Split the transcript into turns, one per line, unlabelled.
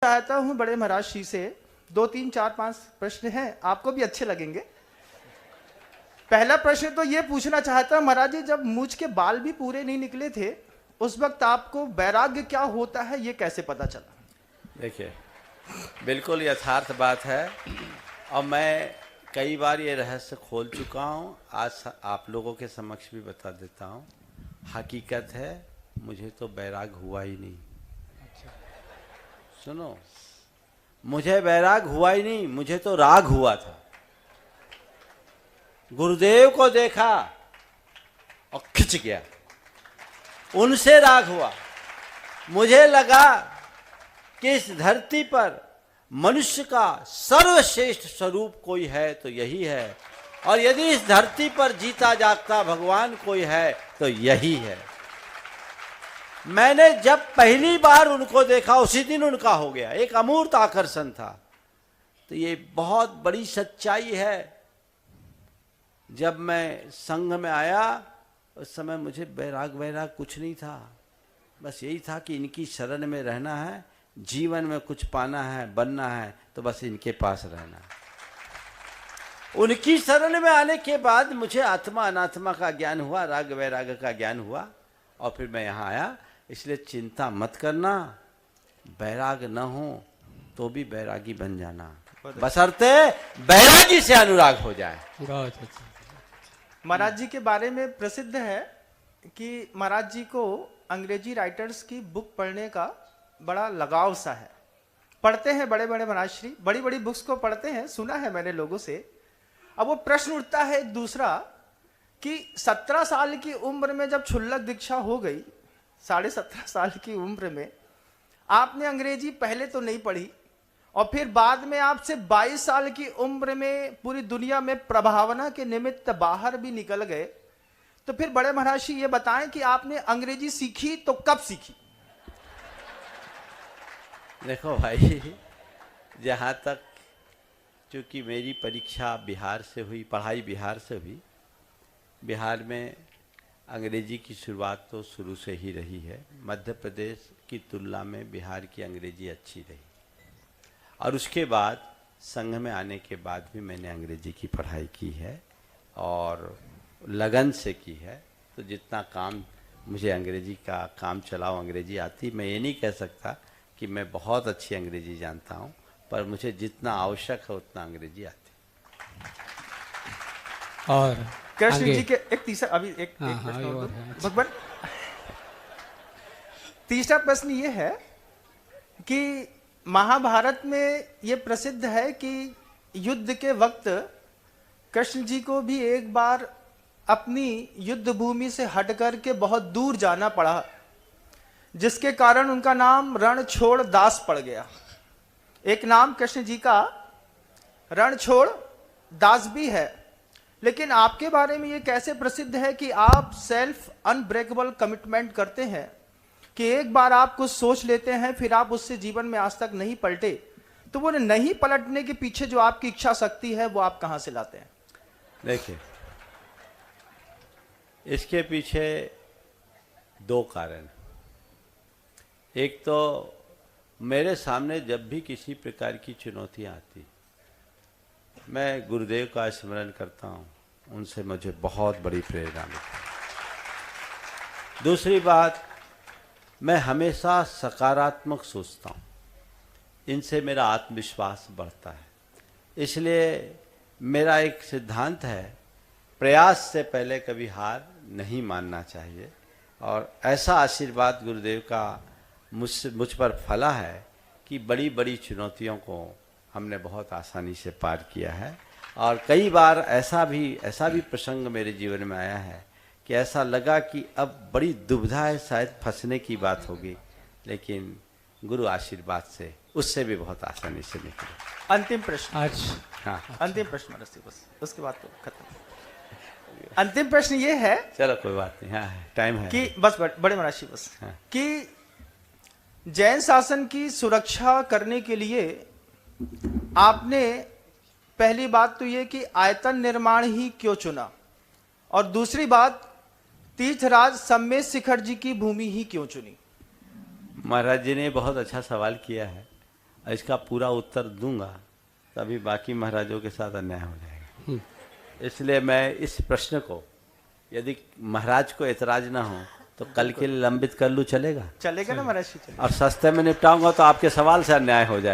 चाहता हूं बड़े महाराज श्री से 2, 3, 4, 5 प्रश्न हैं, आपको भी अच्छे लगेंगे। पहला प्रश्न तो ये पूछना चाहता हूं महाराज जी, जब मूंछ के बाल भी पूरे नहीं निकले थे उस वक्त आपको वैराग्य क्या होता है ये कैसे पता चला?
देखिए, बिल्कुल यथार्थ बात है और मैं कई बार ये रहस्य खोल चुका हूँ। आज आप लोगों के समक्ष भी बता देता हूँ। हकीकत है, मुझे तो वैराग हुआ ही नहीं। सुनो, मुझे वैराग हुआ ही नहीं, मुझे तो राग हुआ था। गुरुदेव को देखा और खिंच गया, उनसे राग हुआ। मुझे लगा कि इस धरती पर मनुष्य का सर्वश्रेष्ठ स्वरूप कोई है तो यही है, और यदि इस धरती पर जीता जागता भगवान कोई है तो यही है। मैंने जब पहली बार उनको देखा उसी दिन उनका हो गया, एक अमूर्त आकर्षण था। तो ये बहुत बड़ी सच्चाई है। जब मैं संघ में आया उस समय मुझे वैराग कुछ नहीं था, बस यही था कि इनकी शरण में रहना है, जीवन में कुछ पाना है, बनना है तो बस इनके पास रहना है। उनकी शरण में आने के बाद मुझे आत्मा अनात्मा का ज्ञान हुआ, राग वैराग का ज्ञान हुआ, और फिर मैं यहाँ आया। इसलिए चिंता मत करना, बैराग न हो तो भी बैरागी बन जाना, बशर्ते बैरागी से अनुराग हो जाए।
महाराज जी के बारे में प्रसिद्ध है कि महाराज जी को अंग्रेजी राइटर्स की बुक पढ़ने का बड़ा लगाव सा है। पढ़ते हैं बड़े बड़े महाराज श्री, बड़ी बड़ी बुक्स को पढ़ते हैं, सुना है मैंने लोगों से। अब वो प्रश्न उठता है एक दूसरा कि 17 साल की उम्र में जब क्षुल्लक दीक्षा हो गई, 17.5 साल की उम्र में आपने अंग्रेजी पहले तो नहीं पढ़ी, और फिर बाद में आपसे 22 साल की उम्र में पूरी दुनिया में प्रभावना के निमित्त बाहर भी निकल गए, तो फिर बड़े महाराज जी ये बताएं कि आपने अंग्रेजी सीखी तो कब सीखी?
देखो भाई, जहाँ तक चूँकि मेरी परीक्षा बिहार से हुई, पढ़ाई बिहार से हुई, बिहार में अंग्रेजी की शुरुआत तो शुरू से ही रही है। मध्य प्रदेश की तुलना में बिहार की अंग्रेजी अच्छी रही, और उसके बाद संघ में आने के बाद भी मैंने अंग्रेजी की पढ़ाई की है और लगन से की है। तो जितना काम मुझे अंग्रेजी का काम चलाओ अंग्रेजी आती, मैं ये नहीं कह सकता कि मैं बहुत अच्छी अंग्रेजी जानता हूँ, पर मुझे जितना आवश्यक है उतना अंग्रेजी आती।
और कृष्ण जी के एक तीसरा, अभी एक प्रश्न भगवान, तीसरा प्रश्न ये है कि महाभारत में ये प्रसिद्ध है कि युद्ध के वक्त कृष्ण जी को भी एक बार अपनी युद्ध भूमि से हटकर के बहुत दूर जाना पड़ा, जिसके कारण उनका नाम रणछोड़ दास पड़ गया। एक नाम कृष्ण जी का रणछोड़ दास भी है, लेकिन आपके बारे में ये कैसे प्रसिद्ध है कि आप सेल्फ अनब्रेकेबल कमिटमेंट करते हैं कि एक बार आप कुछ सोच लेते हैं फिर आप उससे जीवन में आज तक नहीं पलटे, तो वो नहीं पलटने के पीछे जो आपकी इच्छा शक्ति है वो आप कहां से लाते हैं?
देखिए, इसके पीछे 2 कारण। एक तो मेरे सामने जब भी किसी प्रकार की चुनौतियां आती, मैं गुरुदेव का स्मरण करता हूँ, उनसे मुझे बहुत बड़ी प्रेरणा मिलती। दूसरी बात, मैं हमेशा सकारात्मक सोचता हूँ, इनसे मेरा आत्मविश्वास बढ़ता है। इसलिए मेरा एक सिद्धांत है, प्रयास से पहले कभी हार नहीं मानना चाहिए, और ऐसा आशीर्वाद गुरुदेव का मुझ पर फला है कि बड़ी बड़ी चुनौतियों को हमने बहुत आसानी से पार किया है। और कई बार ऐसा भी प्रसंग मेरे जीवन में आया है कि ऐसा लगा कि अब बड़ी दुविधा है, शायद फंसने की बात होगी, लेकिन गुरु आशीर्वाद से उससे भी बहुत आसानी से निकले।
अंतिम प्रश्न आज, हाँ अंतिम प्रश्न बस, उसके बाद तो खत्म। अंतिम प्रश्न ये है,
चलो कोई बात नहीं, हाँ टाइम है
कि बस बड़े महाराज बस,
हाँ।
कि जैन शासन की सुरक्षा करने के लिए आपने पहली बात तो ये कि आयतन निर्माण ही क्यों चुना, और दूसरी बात तीर्थराज सम्मेद शिखर जी की भूमि ही क्यों चुनी?
महाराज जी ने बहुत अच्छा सवाल किया है, इसका पूरा उत्तर दूंगा तभी बाकी महाराजों के साथ अन्याय हो जाएगा। इसलिए मैं इस प्रश्न को, यदि महाराज को ऐतराज ना हो तो कल के लिए लंबित कर लूँ, चलेगा?
चलेगा ना महाराज जी, चलेगा।
और सस्ते में निपटाऊंगा तो आपके सवाल से अन्याय हो जाएगा।